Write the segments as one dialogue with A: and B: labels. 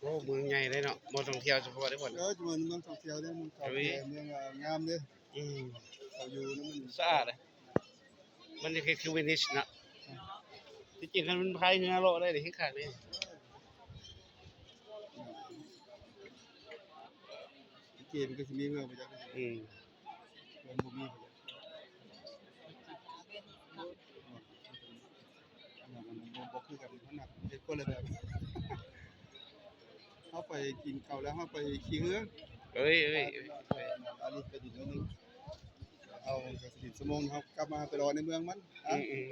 A: โอ้เมืองใหญ่เลยเนาะบ่ท่องเที่ยวเฉพาะได้อพ่น
B: จำนวนเมืองท่องเที่ยวเด้อเมืองเก่าแก่เมืองงามเด้อ
A: อืม
B: เขาอยู่นำมัน
A: สะอาดเลยมันจะคือเวนิสนะที่จริงคันมันพายเรือเลาะได้นี่คือคักนี่
B: เกมันก็สิมีเมืองไปจัก
A: อืม
B: เมืองบ่มีมันบ่คือกันมันหนักเฮ็ดคนละแบบเฮาไปกินข้าวแล้วเฮาไปขี่เรือ
A: เอ้ย
B: อันนี้ไปดินนิดนึงเอาก็สิชั่วโมงครับกลับมาไปรอในเมืองมัน
A: อืม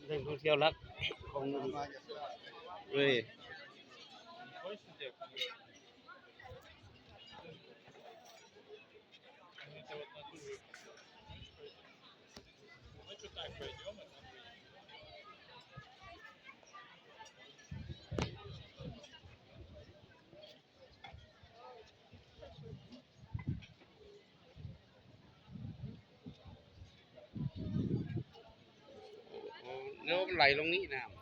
A: เรื่องท่องเที่ยวรักของ
B: มาจาก
A: เอ้ยโอ้แล้วมันไหลลงนี่น้ำ